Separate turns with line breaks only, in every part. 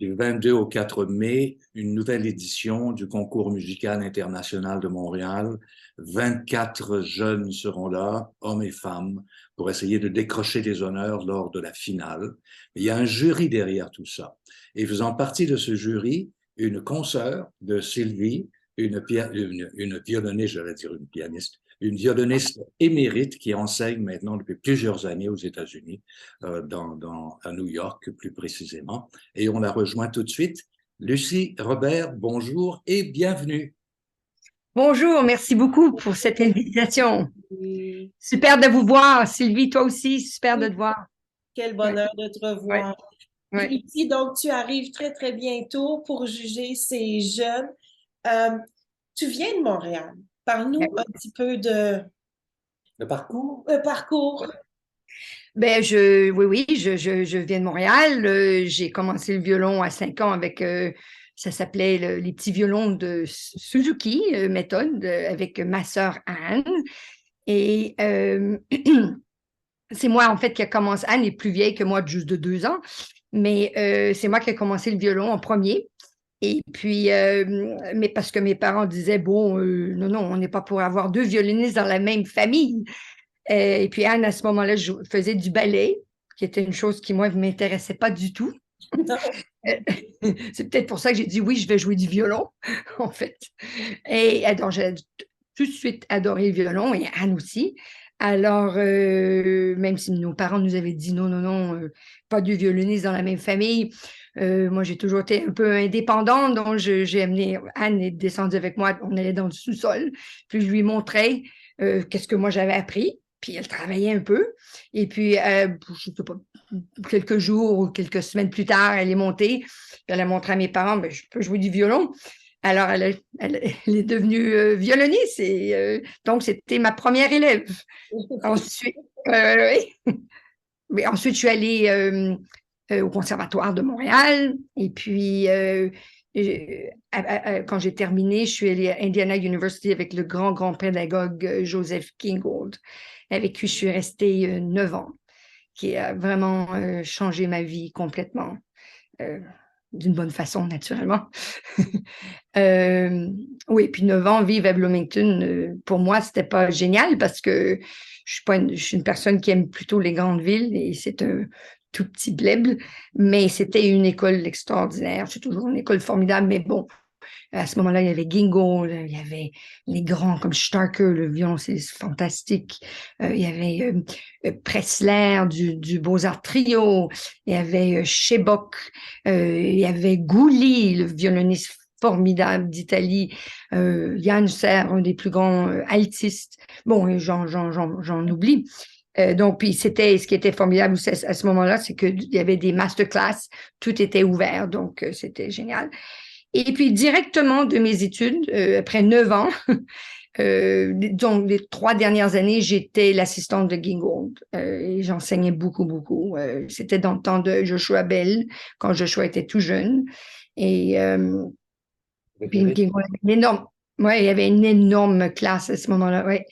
Du 22 au 4 mai, une nouvelle édition du Concours musical international de Montréal. 24 jeunes seront là, hommes et femmes, pour essayer de décrocher des honneurs lors de la finale. Mais il y a un jury derrière tout ça. Et faisant partie de ce jury, une consoeur de Sylvie, une violoniste, j'allais dire une pianiste, une violoniste émérite qui enseigne maintenant depuis plusieurs années aux États-Unis, à New York plus précisément. Et on la rejoint tout de suite. Lucie Robert, bonjour et bienvenue.
Bonjour, merci beaucoup pour cette invitation.
Oui,
Super de vous voir. Sylvie, toi aussi, super de te voir.
quel
Ouais,
bonheur de te
ouais,
revoir.
ouais.
Ici, donc, tu arrives très, très bientôt pour juger ces jeunes. Euh, Tu viens de Montréal. Parle-nous un petit peu de
Le parcours?
parcours.
Oui, je viens de Montréal. J'ai commencé le violon à 5 ans avec, ça s'appelait les petits violons de Suzuki, méthode, avec ma sœur Anne. Et c'est moi, en fait, qui a commencé. Anne est plus vieille que moi, juste de 2 ans, mais c'est moi qui ai commencé le violon en premier. Et puis, mais parce que mes parents disaient, bon, non, non, on n'est pas pour avoir deux violonistes dans la même famille. Et puis, Anne, à ce moment-là, faisait du ballet, qui était une chose qui, moi, ne m'intéressait pas du tout. Euh, C'est peut-être pour ça que j'ai dit oui, je vais jouer du violon, en fait. Et donc, j'ai tout de suite adoré le violon et Anne aussi. Alors, même si nos parents nous avaient dit non, non, non, pas de violoniste dans la même famille, moi, j'ai toujours été un peu indépendante. Donc, j'ai amené Anne est descendue avec moi. On allait dans le sous-sol. Puis, je lui montrais qu'est-ce que moi j'avais appris. Puis, elle travaillait un peu. Et puis, je ne sais pas, quelques jours ou quelques semaines plus tard, elle est montée. Puis elle a montré à mes parents, ben, je peux jouer du violon. Alors, elle est devenue violoniste et donc c'était ma première élève. Ensuite, mais ensuite je suis allée au Conservatoire de Montréal et puis quand j'ai terminé, je suis allée à Indiana University avec le grand, grand pédagogue Joseph Kingold, avec qui je suis restée 9 ans, qui a vraiment changé ma vie complètement. Euh, d'une bonne façon, naturellement. euh, oui, puis 9 ans, vivre à Bloomington, pour moi, c'était pas génial parce que je suis une personne qui aime plutôt les grandes villes et c'est un tout petit bled, mais c'était une école extraordinaire. C'est toujours une école formidable, mais bon, à ce moment-là, il y avait Gingo, il y avait les grands comme Starker, le violoncelliste fantastique. Il y avait Pressler du Beaux-Arts Trio. Il y avait Chebok. Il y avait Gouli, le violoniste formidable d'Italie. Yann Serre, un des plus grands altistes. Bon, j'en oublie. Donc, puis c'était ce qui était formidable aussi à ce moment-là, c'est qu'il y avait des masterclass, tout était ouvert, donc c'était génial. Et puis, directement de mes études, après 9 ans, donc les 3 dernières années, j'étais l'assistante de Gingold et j'enseignais beaucoup, beaucoup. C'était dans le temps de Joshua Bell, quand Joshua était tout jeune. Et puis Gingold avait une énorme, ouais, il y avait une énorme classe à ce moment-là, ouais.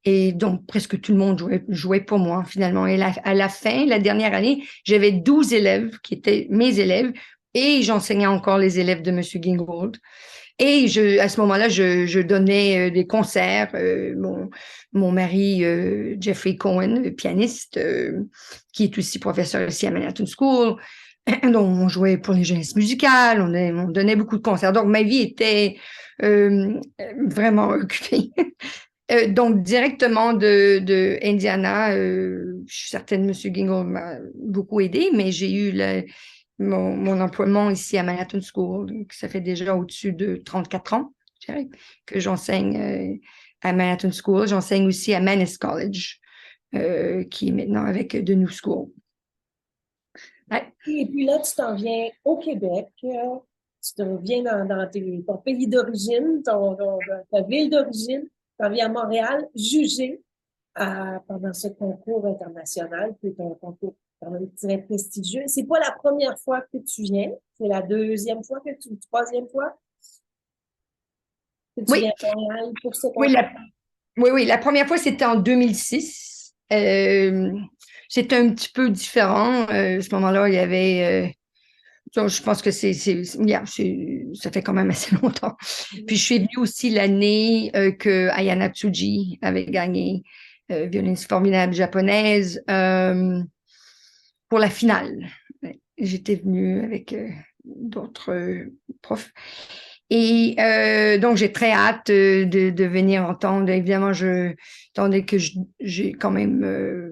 Et donc, presque tout le monde jouait pour moi, finalement. Et à la fin, la dernière année, j'avais 12 élèves qui étaient mes élèves et j'enseignais encore les élèves de M. Gingold. Et à ce moment-là, je donnais des concerts. Mon mari, Jeffrey Cohen, le pianiste, qui est aussi professeur ici à Manhattan School. Donc, on jouait pour les jeunesses musicales, on donnait beaucoup de concerts. Donc, ma vie était vraiment occupée. Donc, directement de Indiana, je suis certaine que M. Gingold m'a beaucoup aidé, mais j'ai eu mon emploiement ici à Manhattan School. Donc, ça fait déjà au-dessus de 34 ans, je dirais, que j'enseigne à Manhattan School. J'enseigne aussi à Mannes College, qui est maintenant avec The New School. Ouais.
Et puis là, tu t'en viens au Québec. Tu te reviens dans ton pays d'origine, ta ville d'origine. Tu t'en viens à Montréal, juger pendant ce concours international, qui est un concours quand même très prestigieux. C'est pas la première fois que tu viens, c'est la troisième fois que tu viens
Oui,
à Montréal pour ce
oui,
concours.
oui, la première fois, c'était en 2006. C'était un petit peu différent. À ce moment-là, il y avait Donc, je pense que ça fait quand même assez longtemps. Puis, je suis venue aussi l'année que Ayana Tsuji avait gagné violoniste formidable japonaise pour la finale. J'étais venue avec d'autres profs. Et donc, j'ai très hâte de venir entendre. Évidemment, tandis que j'ai quand même,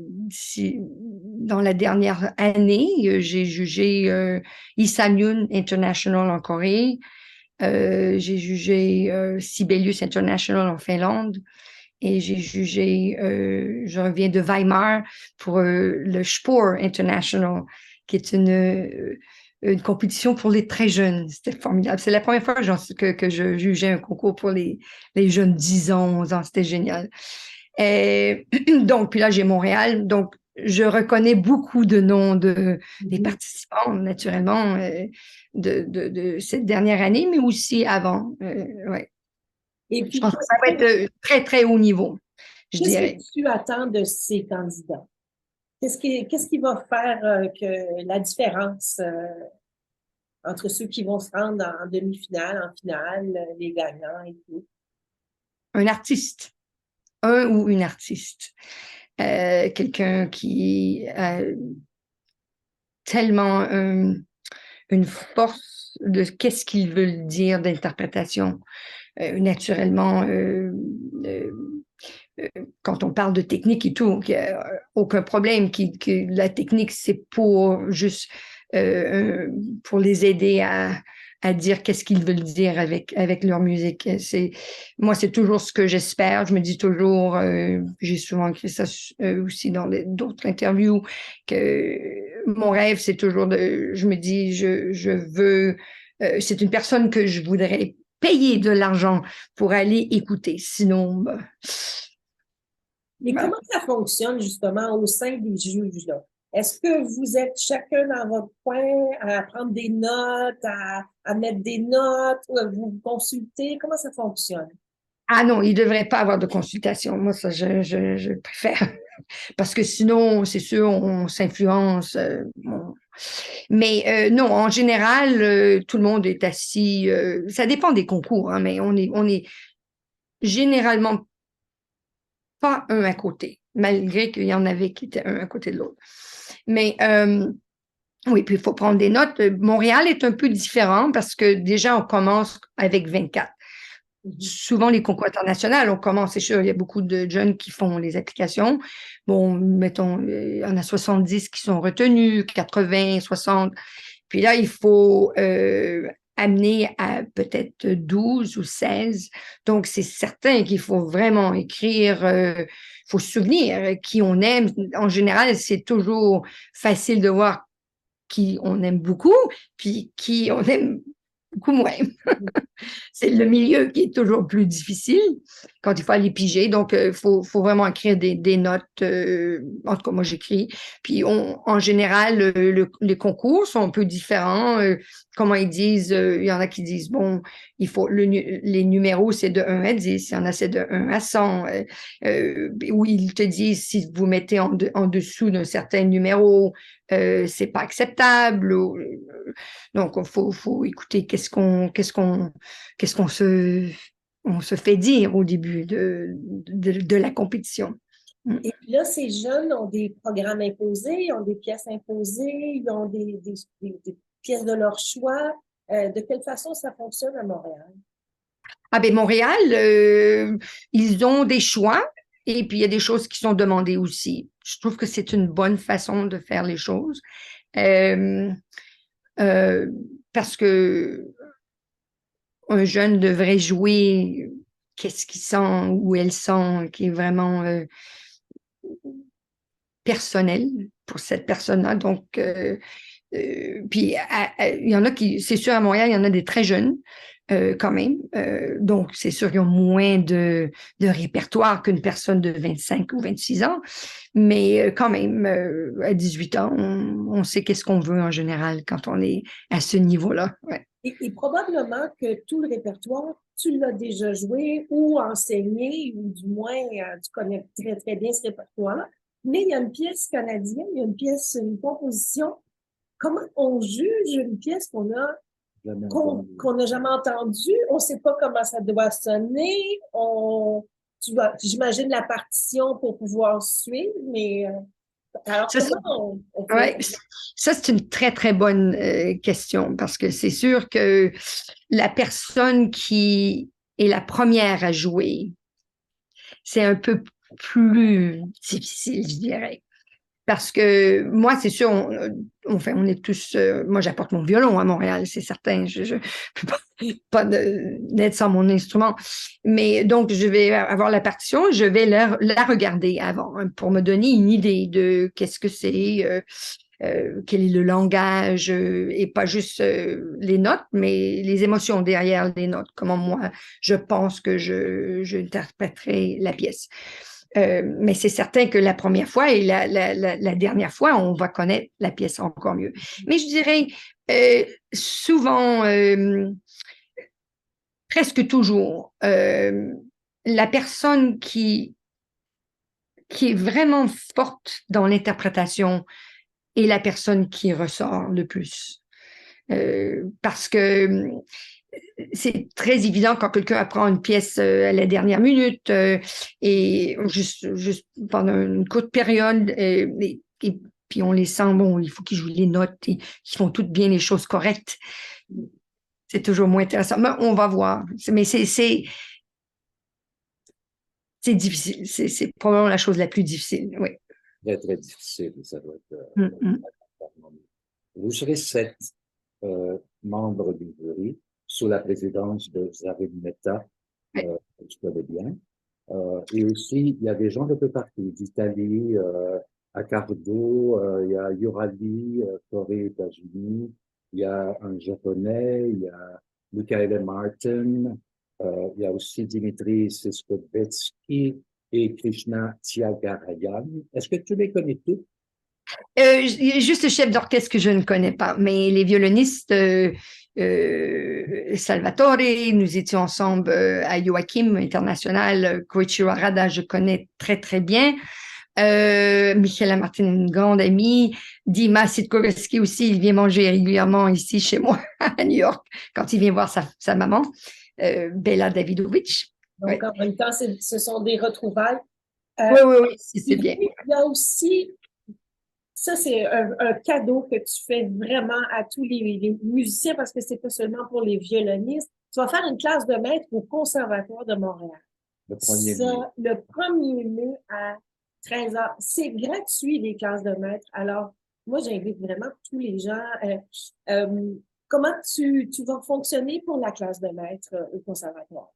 dans la dernière année, j'ai jugé Isanyun International en Corée. J'ai jugé Sibelius International en Finlande. Et j'ai jugé, je reviens de Weimar pour le Spohr International, qui est une compétition pour les très jeunes. C'était formidable. C'est la première fois que je jugeais un concours pour les jeunes 10 ans, 11 ans. C'était génial. Et, donc, puis là, j'ai Montréal. Donc, je reconnais beaucoup de noms des participants, naturellement, de cette dernière année, mais aussi avant. Ouais.
Et
Je
puis,
pense que ça va être très, très haut niveau, je
qu'est-ce
dirais.
que tu attends de ces candidats? Qu'est-ce qui va faire que la différence entre ceux qui vont se rendre en demi-finale, en finale, les gagnants et tout?
Un artiste, un ou une artiste, quelqu'un qui a tellement une force de qu'est-ce qu'il veut dire d'interprétation. Naturellement, quand on parle de technique et tout, il n'y a aucun problème. La technique, c'est pour juste pour les aider à dire qu'est-ce qu'ils veulent dire avec leur musique. Moi, c'est toujours ce que j'espère. Je me dis toujours, j'ai souvent écrit ça aussi dans d'autres interviews, que mon rêve, c'est toujours je me dis, je veux, c'est une personne que je voudrais payer de l'argent pour aller écouter. Sinon,
Mais comment ça fonctionne justement au sein des juges, là? Est-ce que vous êtes chacun dans votre coin à prendre des notes, à mettre des notes, ou à vous consulter? Comment ça fonctionne?
ah non, il ne devrait pas avoir de consultation. Moi, ça, je préfère. Parce que sinon, c'est sûr, on s'influence. Mais non, en général, tout le monde est assis. Ça dépend des concours, hein, mais on est généralement pas un à côté, malgré qu'il y en avait qui étaient un à côté de l'autre. Mais oui, puis il faut prendre des notes. Montréal est un peu différent parce que déjà, on commence avec 24. Souvent, les concours internationaux, on commence, c'est sûr, il y a beaucoup de jeunes qui font les applications. Bon, mettons, il y en a 70 qui sont retenus, 80, 60. Puis là, il faut amener à peut-être 12 ou 16. Donc, c'est certain qu'il faut vraiment écrire, il faut se souvenir qui on aime. En général, c'est toujours facile de voir qui on aime beaucoup, puis qui on aime beaucoup moins. C'est le milieu qui est toujours plus difficile quand il faut aller piger. Donc, il faut vraiment écrire des notes. En tout cas, moi, j'écris. Puis, en général, les concours sont un peu différents. Comment ils disent, il y en a qui disent, bon, il faut les numéros, c'est de 1 à 10. Il y en a, c'est de 1 à 100. Où ils te disent, si vous mettez en dessous d'un certain numéro, c'est pas acceptable. Donc, il faut écouter qu'est-ce qu'on on se fait dire au début de la compétition.
Et puis là, ces jeunes ont des programmes imposés, ils ont des pièces imposées, ils ont des pièces de leur choix. De quelle façon ça fonctionne à Montréal?
Ah ben Montréal, ils ont des choix et puis il y a des choses qui sont demandées aussi. Je trouve que c'est une bonne façon de faire les choses. Parce que un jeune devrait jouer qu'est-ce qu'il sent, où elle sent, qui est vraiment personnel pour cette personne-là. Donc, puis il y en a qui, c'est sûr, à Montréal, il y en a des très jeunes quand même. Donc, c'est sûr qu'ils ont moins de répertoire qu'une personne de 25 ou 26 ans. Mais quand même, à 18 ans, on sait qu'est-ce qu'on veut en général quand on est à ce niveau-là. Ouais.
Et probablement que tout le répertoire, tu l'as déjà joué ou enseigné, ou du moins, tu connais très, très bien ce répertoire-là. Mais il y a une pièce canadienne, il y a une pièce, une composition comment on juge une pièce
Jamais
qu'on
entendu.
n'a jamais entendue? On ne sait pas comment ça doit sonner. J'imagine la partition pour pouvoir suivre, mais alors
Ça, c'est-
comment on
ouais,
fait?
ça, c'est une très, très bonne question parce que c'est sûr que la personne qui est la première à jouer, c'est un peu plus difficile, je dirais. Parce que moi, c'est sûr, on est tous. Moi, j'apporte mon violon à Montréal, c'est certain. Je peux pas d'être sans mon instrument. Mais donc, je vais avoir la partition, je vais la regarder avant hein, pour me donner une idée de qu'est-ce que c'est, quel est le langage, et pas juste les notes, mais les émotions derrière les notes, comment moi, je pense que je interpréterai la pièce. Mais c'est certain que la première fois et la dernière fois, on va connaître la pièce encore mieux. Mais je dirais souvent, presque toujours, la personne qui est vraiment forte dans l'interprétation est la personne qui ressort le plus. Parce que c'est très évident quand quelqu'un apprend une pièce à la dernière minute et juste pendant une courte période et puis on les sent, bon, il faut qu'ils jouent les notes et qu'ils font toutes bien les choses correctes. C'est toujours moins intéressant. Mais on va voir. Mais c'est difficile. C'est probablement la chose la plus difficile, oui.
Très, très difficile. Ça doit être.
Mm.
Vous serez 7 membres du jury sous la présidence de Zarid Mehta,
Oui.
que je connais bien. Et aussi, il y a des gens de peu partout, d'Italie, à Cardo, il y a Yorali, Corée, États-Unis, il y a un Japonais, il y a Michael Martin, il y a aussi Dimitri Siskobetsky et Krishna Tyagarayan. Est-ce que tu les connais tous?
Juste le chef d'orchestre que je ne connais pas, mais les violonistes, Salvatore, nous étions ensemble à Joachim International, Koichiro Arada, je connais très très bien. Michaela Martin, une grande amie. Dima Sitkovetsky aussi, il vient manger régulièrement ici chez moi à New York quand il vient voir sa maman, Bella Davidovich.
Donc,
Ouais.
en même temps, ce sont des retrouvailles.
Oui, c'est bien.
Il y a aussi, ça, c'est un cadeau que tu fais vraiment à tous les musiciens parce que c'est pas seulement pour les violonistes. Tu vas faire une classe de maître au Conservatoire de Montréal.
Le 1er mai.
Ça, le 1er mai à 13 heures. C'est gratuit, les classes de maître. Alors, moi, j'invite vraiment tous les gens. Comment tu vas fonctionner pour la classe de maître au Conservatoire?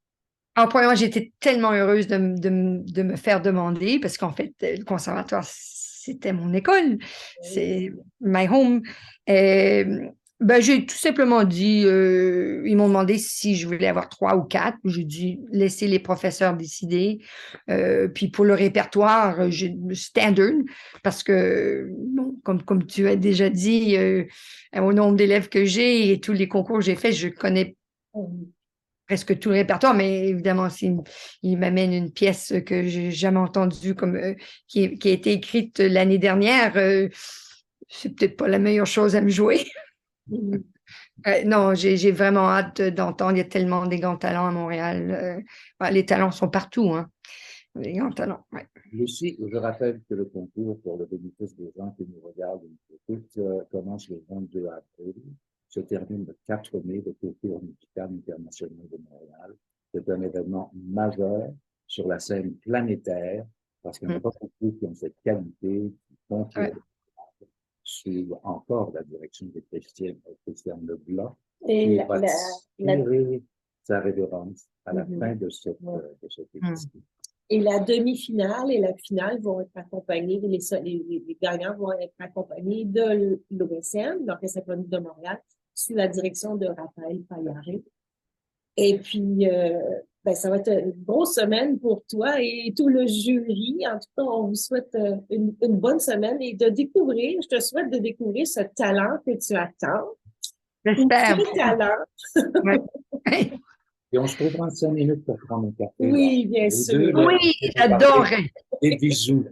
Alors, premièrement, j'étais tellement heureuse de me faire demander parce qu'en fait, le conservatoire, c'était mon école. C'est my home. Ben, j'ai tout simplement dit, ils m'ont demandé si je voulais avoir 3 ou 4. J'ai dit, laissez les professeurs décider. Puis pour le répertoire, j'ai le standard parce que, bon, comme tu as déjà dit, au nombre d'élèves que j'ai et tous les concours que j'ai faits, je connais presque tout le répertoire, mais évidemment, il m'amène une pièce que j'ai jamais entendue qui a été écrite l'année dernière, c'est peut-être pas la meilleure chose à me jouer. Non, j'ai vraiment hâte d'entendre. Il y a tellement des grands talents à Montréal. Les talents sont partout, hein. Les grands talents, ouais.
Lucie, je rappelle que le concours pour le bénéfice des gens qui nous regardent et nous écoutent commence le 22 avril, se termine le 4 mai, le concours musical international de Montréal. C'est un événement majeur sur la scène planétaire parce qu'il n'y en a pas beaucoup qui ont cette qualité, qui concourent sous encore la direction de Christiane Leblanc, qui va tirer sa révérence à la fin de cette édition.
Et la demi-finale et la finale vont être accompagnées, les gagnants vont être accompagnés de l'OSM, l'Orchestre symphonique de Montréal, sous la direction de Raphaël Paillaré. Et puis, ça va être une grosse semaine pour toi et tout le jury. En tout cas, on vous souhaite une bonne semaine et je te souhaite de découvrir ce talent que tu attends.
J'espère.
Ce talent.
Ouais.
Et on se retrouvera en 5 minutes pour prendre un café.
Oui,
là.
bien
Les
sûr.
deux,
Oui, j'adorerais.
Des bisous.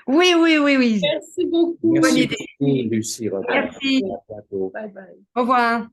Oui, oui, oui, oui.
Merci beaucoup.
Bonne
Merci
idée.
beaucoup, Lucie Robert.
Merci.
À bientôt.
Bye bye.
Au revoir.